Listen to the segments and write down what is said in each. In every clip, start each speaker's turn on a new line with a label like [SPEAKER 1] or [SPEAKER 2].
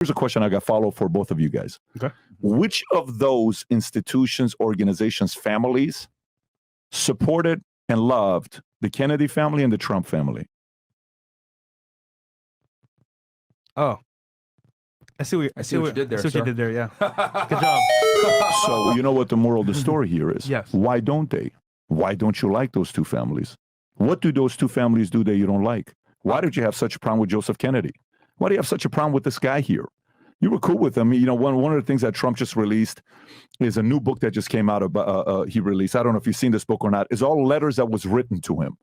[SPEAKER 1] Here's a question I got follow for both of you guys.
[SPEAKER 2] Okay.
[SPEAKER 1] Which of those institutions, organizations, families supported and loved the Kennedy family and the Trump family?
[SPEAKER 2] Oh, I see what you did there. Yeah, good job.
[SPEAKER 1] So you know what the moral of the story here is?
[SPEAKER 2] Yes.
[SPEAKER 1] Why don't they? Why don't you like those two families? What do those two families do that you don't like? Why did you have such a problem with Joseph Kennedy? Why do you have such a problem with this guy here? You were cool with him. You know, one of the things that Trump just released is a new book that just came out. He released. I don't know if you've seen this book or not. It's all letters that was written to him.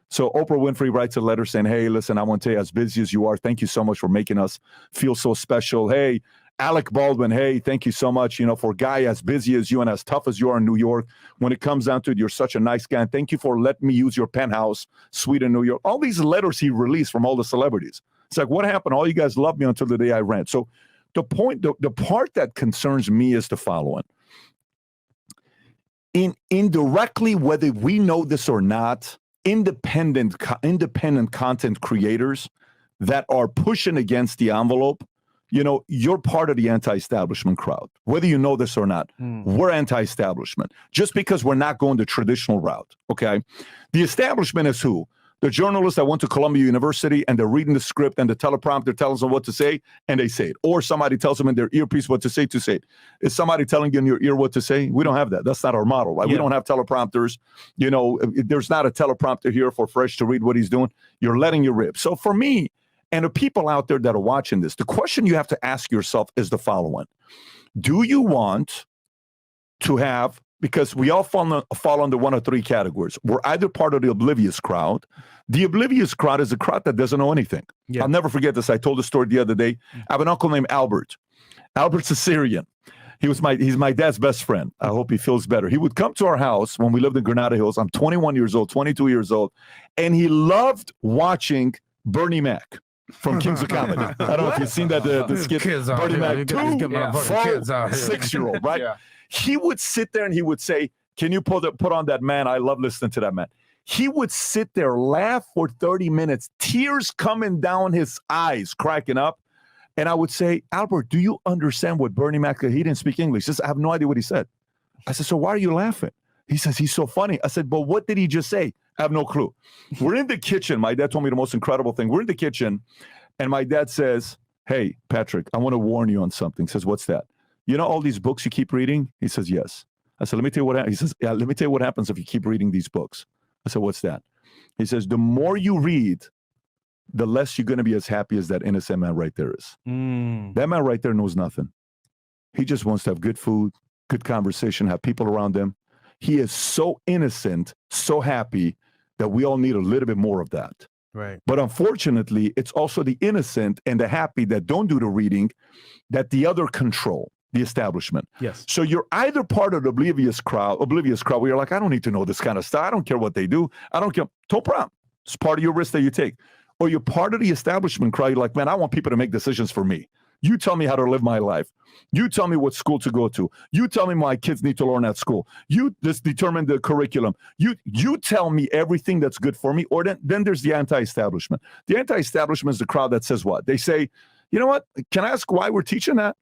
[SPEAKER 1] So Oprah Winfrey writes a letter saying, hey, listen, I want to tell you, as busy as you are, thank you so much for making us feel so special. Hey, Alec Baldwin, hey, thank you so much, for a guy as busy as you and as tough as you are in New York. When it comes down to it, you're such a nice guy. And thank you for letting me use your penthouse suite in New York. All these letters he released from all the celebrities. It's like, what happened? All you guys loved me until the day I ran. So the part that concerns me is the following. Indirectly, whether we know this or not, independent content creators that are pushing against the envelope, you're part of the anti-establishment crowd. Whether you know this or not, we're anti-establishment. Just because we're not going the traditional route, okay? The establishment is who? The journalists that went to Columbia University and they're reading the script and the teleprompter tells them what to say and they say it. Or somebody tells them in their earpiece what to say it. Is somebody telling you in your ear what to say? We don't have that. That's not our model, right? Yeah. We don't have teleprompters. There's not a teleprompter here for Fresh to read what he's doing. You're letting your rip. So for me, and the people out there that are watching this, the question you have to ask yourself is the following. Do you want to have, because we all fall under one of three categories. We're either part of the oblivious crowd. The oblivious crowd is a crowd that doesn't know anything. Yeah. I'll never forget this. I told the story the other day. I have an uncle named Albert. Albert's a Syrian. He's my dad's best friend. I hope he feels better. He would come to our house when we lived in Granada Hills. I'm 21 years old, 22 years old. And he loved watching Bernie Mac from Kings of Comedy. I don't know if you've seen that, the skit. Bernie Mac, 2, 4, 6-year-old, right? Yeah. He would sit there and he would say, can you put on that man? I love listening to that man. He would sit there, laugh for 30 minutes, tears coming down his eyes, cracking up. And I would say, Albert, do you understand what Bernie Mac, he didn't speak English. He says, I have no idea what he said. I said, so why are you laughing? He says, he's so funny. I said, but what did he just say? I have no clue. We're in the kitchen. My dad told me the most incredible thing. We're in the kitchen and my dad says, hey, Patrick, I want to warn you on something. He says, what's that? You know all these books you keep reading? He says, yes. I said, let me tell you what happens. He says, yeah, let me tell you what happens if you keep reading these books. I said, what's that? He says, the more you read, the less you're going to be as happy as that innocent man right there is. That man right there knows nothing. He just wants to have good food, good conversation, have people around him. He is so innocent, so happy that we all need a little bit more of that.
[SPEAKER 2] Right.
[SPEAKER 1] But unfortunately, it's also the innocent and the happy that don't do the reading that the other control, the establishment.
[SPEAKER 2] Yes.
[SPEAKER 1] So you're either part of the oblivious crowd where you're like, I don't need to know this kind of stuff. I don't care what they do. I don't care. No problem. It's part of your risk that you take. Or you're part of the establishment crowd. You're like, man, I want people to make decisions for me. You tell me how to live my life. You tell me what school to go to. You tell me my kids need to learn at school. You just determine the curriculum. You tell me everything that's good for me. Or then there's the anti-establishment. The anti-establishment is the crowd that says what? They say, you know what? Can I ask why we're teaching that?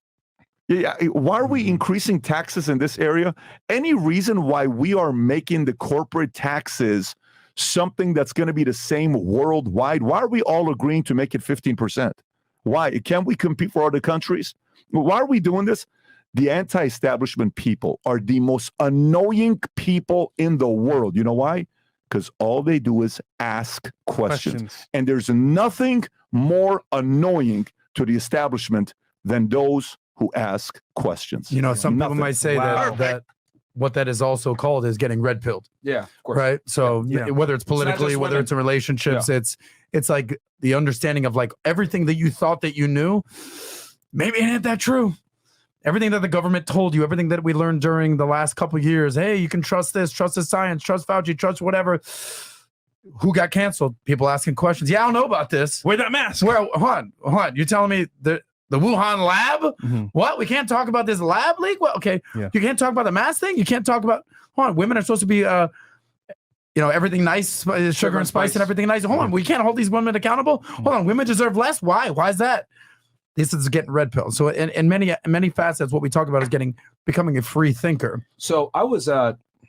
[SPEAKER 1] Yeah. Why are we increasing taxes in this area? Any reason why we are making the corporate taxes something that's going to be the same worldwide? Why are we all agreeing to make it 15%? Why? Can't we compete for other countries? Why are we doing this? The anti-establishment people are the most annoying people in the world. You know why? Because all they do is ask questions. And there's nothing more annoying to the establishment than those who ask questions.
[SPEAKER 3] You know, some people might say that what that is also called is getting red pilled.
[SPEAKER 4] Yeah, of course.
[SPEAKER 3] Right. So whether it's politically, whether it's in relationships, it's like the understanding of like everything that you thought that you knew, maybe it ain't that true. Everything that the government told you, everything that we learned during the last couple of years, hey, you can trust this, trust the science, trust Fauci, trust whatever. Who got canceled? People asking questions. Yeah, I don't know about this.
[SPEAKER 2] Wear that mask.
[SPEAKER 3] Well, hold on. You're telling me the Wuhan lab? What? We can't talk about this lab leak? Well, okay. Yeah. You can't talk about the mask thing? You can't talk about, hold on, women are supposed to be, everything nice, sugar and spice and everything nice. Hold on, we can't hold these women accountable? Hold on, women deserve less? Why? Why is that? This is getting red pill. So in many facets, what we talk about is becoming a free thinker.
[SPEAKER 4] So I was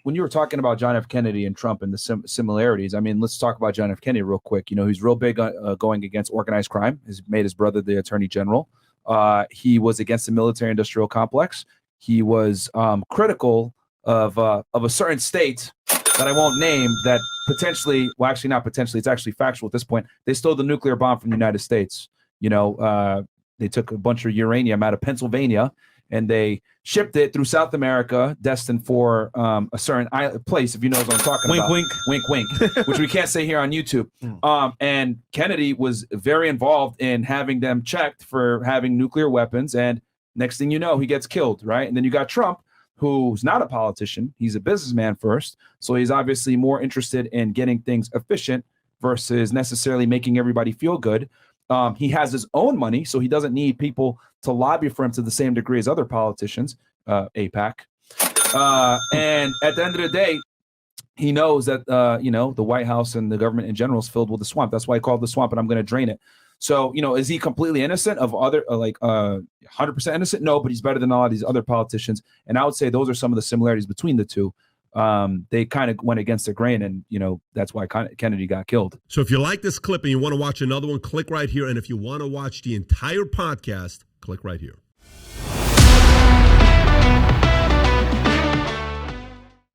[SPEAKER 4] when you were talking about John F. Kennedy and Trump and the similarities. I mean, let's talk about John F. Kennedy real quick. You know, he's real big going against organized crime. He's made his brother the attorney general. He was against the military-industrial complex. He was critical of a certain state that I won't name that potentially, well, actually not potentially, it's actually factual at this point. They stole the nuclear bomb from the United States. You know, they took a bunch of uranium out of Pennsylvania and they shipped it through South America, destined for a certain place, if you know what I'm talking about.
[SPEAKER 2] Wink,
[SPEAKER 4] wink, which we can't say here on YouTube. And Kennedy was very involved in having them checked for having nuclear weapons. And next thing you know, he gets killed, right? And then you got Trump, who's not a politician. He's a businessman first. So he's obviously more interested in getting things efficient versus necessarily making everybody feel good. He has his own money, so he doesn't need people to lobby for him to the same degree as other politicians, AIPAC. And at the end of the day, he knows that, the White House and the government in general is filled with the swamp. That's why I call it the swamp, and I'm going to drain it. So, is he completely innocent of other, 100% innocent? No, but he's better than a lot of these other politicians. And I would say those are some of the similarities between the two. They kind of went against the grain, and that's why Kennedy got killed.
[SPEAKER 5] So if you like this clip and you want to watch another one, click right here. And if you want to watch the entire podcast, click right here.